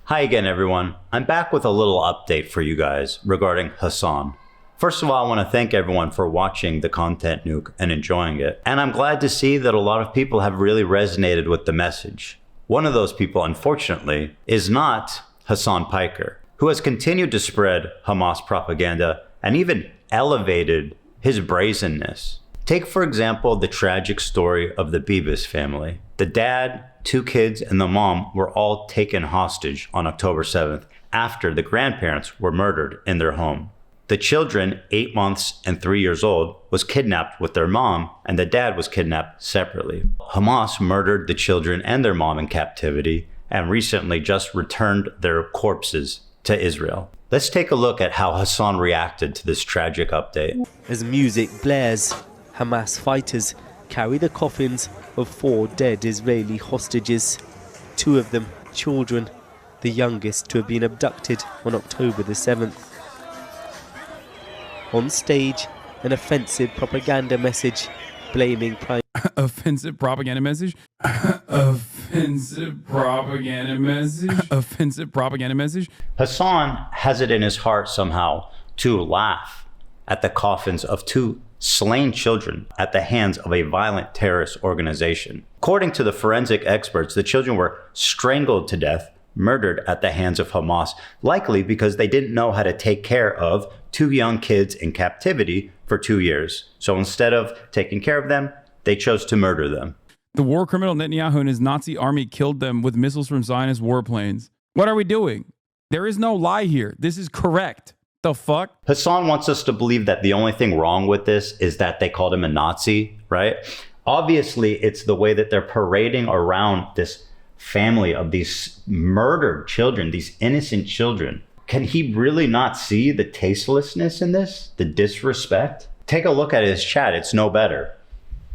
Hi again, everyone. I'm back with a little update for you guys regarding Hassan. First of all, I want to thank everyone for watching the content nuke and enjoying it. And I'm glad to see that a lot of people have really resonated with the message. One of those people, unfortunately, is not Hasan Piker, who has continued to spread Hamas propaganda and even elevated his brazenness. Take, for example, the tragic story of the Bibas family. The dad, 2 kids, and the mom were all taken hostage on October 7th after the grandparents were murdered in their home. The children, 8 months and 3 years old, was kidnapped with their mom, and the dad was kidnapped separately. Hamas murdered the children and their mom in captivity and recently just returned their corpses to Israel. Let's take a look at how Hassan reacted to this tragic update. As music blares, Hamas fighters carry the coffins of 4 dead Israeli hostages. 2 of them children, the youngest to have been abducted on October the 7th. On stage, an offensive propaganda message blaming Prime Offensive propaganda message? Offensive propaganda message? Offensive propaganda message? Hassan has it in his heart somehow to laugh at the coffins of 2 slain children at the hands of a violent terrorist organization. According to the forensic experts, the children were strangled to death, murdered at the hands of Hamas, likely because they didn't know how to take care of 2 young kids in captivity for 2 years. So instead of taking care of them, they chose to murder them. The war criminal Netanyahu and his Nazi army killed them with missiles from Zionist warplanes. What are we doing? There is no lie here. This is correct. The fuck? Hassan wants us to believe that the only thing wrong with this is that they called him a Nazi, right? Obviously, it's the way that they're parading around this family of these murdered children, these innocent children. Can he really not see the tastelessness in this? The disrespect? Take a look at his chat. It's no better.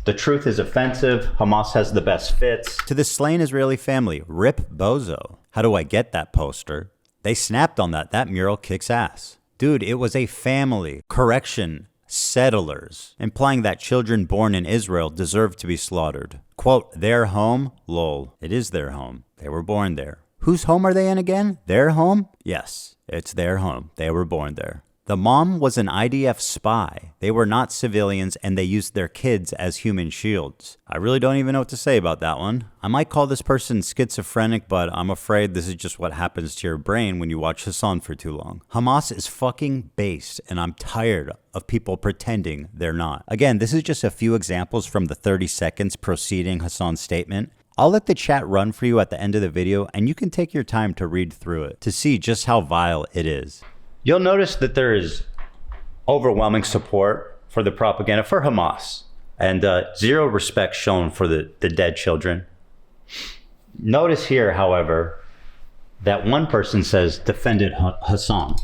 The truth is offensive. Hamas has the best fits. To the slain Israeli family, rip bozo. How do I get that poster? They snapped on that. That mural kicks ass. Dude, it was a family. Correction, settlers. Implying that children born in Israel deserve to be slaughtered. Quote, their home? Lol. It is their home. They were born there. Whose home are they in again? Their home? Yes, it's their home. They were born there. The mom was an IDF spy. They were not civilians and they used their kids as human shields. I really don't even know what to say about that one. I might call this person schizophrenic, but I'm afraid this is just what happens to your brain when you watch Hassan for too long. Hamas is fucking based and I'm tired of people pretending they're not. Again, this is just a few examples from the 30 seconds preceding Hassan's statement. I'll let the chat run for you at the end of the video and you can take your time to read through it to see just how vile it is. You'll notice that there is overwhelming support for the propaganda for Hamas and zero respect shown for the dead children. Notice here, however, that one person says defended Hassan.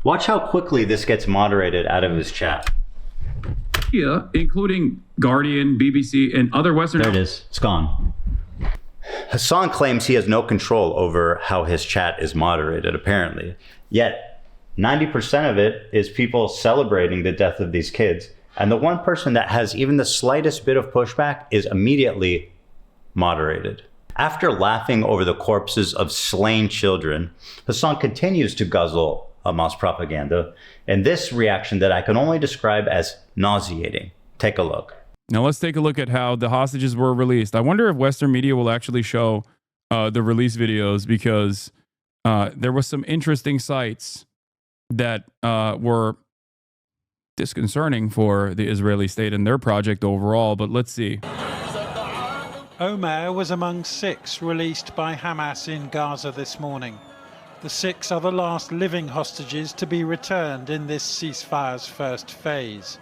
Watch how quickly this gets moderated out of his chat. Yeah, including Guardian, BBC, and other Western... There it is. It's gone. Hassan claims he has no control over how his chat is moderated, apparently. Yet, 90% of it is people celebrating the death of these kids. And the one person that has even the slightest bit of pushback is immediately moderated. After laughing over the corpses of slain children, Hassan continues to guzzle Hamas propaganda. And this reaction that I can only describe as nauseating. Take a look. Now let's take a look at how the hostages were released. I wonder if Western media will actually show the release videos because there was some interesting sites that were disconcerting for the Israeli state and their project overall. But let's see. Omer was among 6 released by Hamas in Gaza this morning. The 6 are the last living hostages to be returned in this ceasefire's first phase.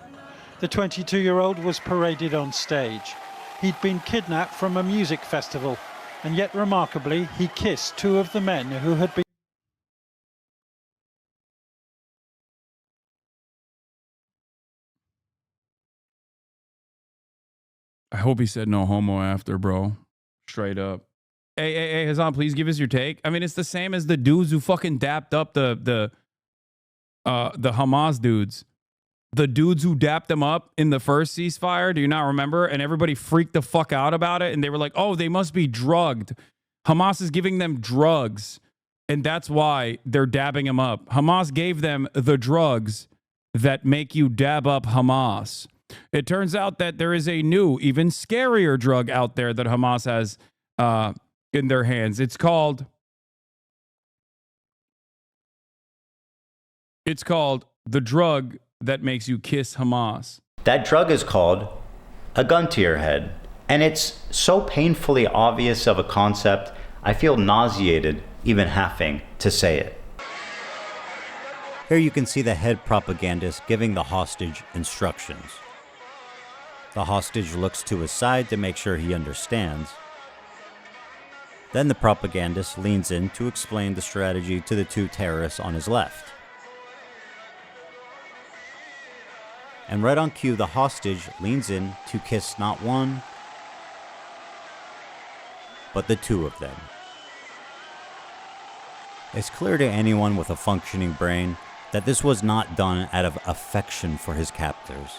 The 22-year-old was paraded on stage. He'd been kidnapped from a music festival, and yet remarkably, he kissed 2 of the men who had been... I hope he said no homo after, bro. Straight up. Hey, Hassan, please give us your take. I mean, it's the same as the dudes who fucking dapped up the Hamas dudes. The dudes who dapped them up in the first ceasefire, do you not remember? And everybody freaked the fuck out about it. And they were like, oh, they must be drugged. Hamas is giving them drugs, and that's why they're dabbing them up. Hamas gave them the drugs that make you dab up Hamas. It turns out that there is a new, even scarier drug out there that Hamas has in their hands. It's called the drug that makes you kiss Hamas. That drug is called a gun to your head. And it's so painfully obvious of a concept, I feel nauseated even having to say it. Here you can see the head propagandist giving the hostage instructions. The hostage looks to his side to make sure he understands. Then the propagandist leans in to explain the strategy to the two terrorists on his left. And right on cue, the hostage leans in to kiss not one, but the two of them. It's clear to anyone with a functioning brain that this was not done out of affection for his captors.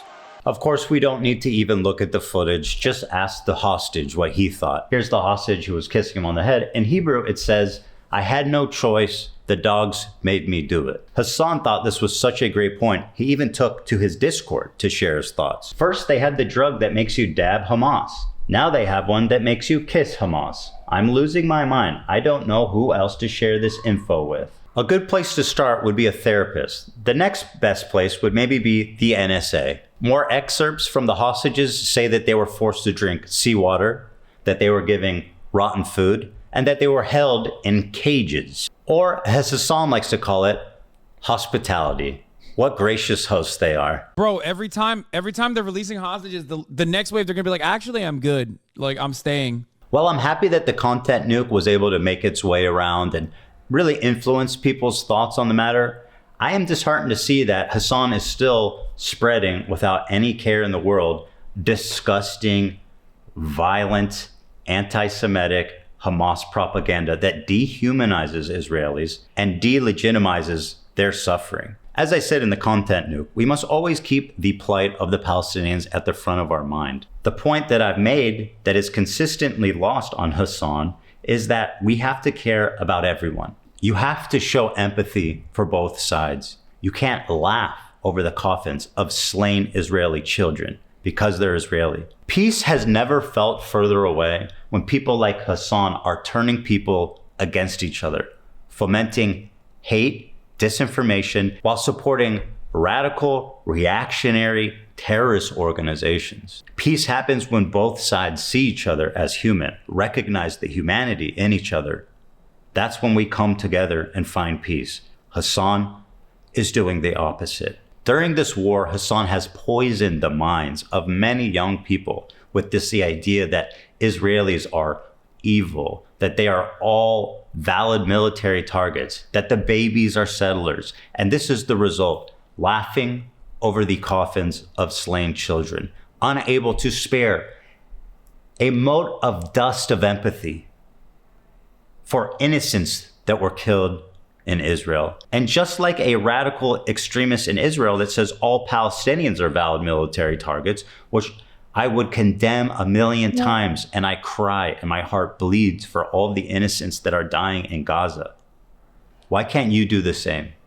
Of course, we don't need to even look at the footage, just ask the hostage what he thought. Here's the hostage who was kissing him on the head. In Hebrew, it says, "I had no choice, the dogs made me do it." Hassan thought this was such a great point, he even took to his Discord to share his thoughts. First, they had the drug that makes you dab Hamas. Now they have one that makes you kiss Hamas. I'm losing my mind. I don't know who else to share this info with. A good place to start would be a therapist. The next best place would maybe be the NSA. More excerpts from the hostages say that they were forced to drink seawater, that they were giving rotten food, and that they were held in cages. Or, as Hassan likes to call it, hospitality. What gracious hosts they are. Bro, every time they're releasing hostages, the next wave they're gonna be like, actually, I'm good. Like, I'm staying. Well, I'm happy that the content nuke was able to make its way around and really influence people's thoughts on the matter. I am disheartened to see that Hassan is still spreading, without any care in the world, disgusting, violent, anti-Semitic Hamas propaganda that dehumanizes Israelis and delegitimizes their suffering. As I said in the content nuke, we must always keep the plight of the Palestinians at the front of our mind. The point that I've made that is consistently lost on Hassan is that we have to care about everyone. You have to show empathy for both sides. You can't laugh over the coffins of slain Israeli children because they're Israeli. Peace has never felt further away when people like Hassan are turning people against each other, fomenting hate, disinformation, while supporting radical, reactionary, terrorist organizations. Peace happens when both sides see each other as human, recognize the humanity in each other. That's when we come together and find peace. Hassan is doing the opposite. During this war, Hassan has poisoned the minds of many young people with the idea that Israelis are evil, that they are all valid military targets, that the babies are settlers. And this is the result: laughing over the coffins of slain children, unable to spare a mote of dust of empathy for innocents that were killed in Israel. And just like a radical extremist in Israel that says all Palestinians are valid military targets, which I would condemn a million times, and I cry and my heart bleeds for all the innocents that are dying in Gaza. Why can't you do the same?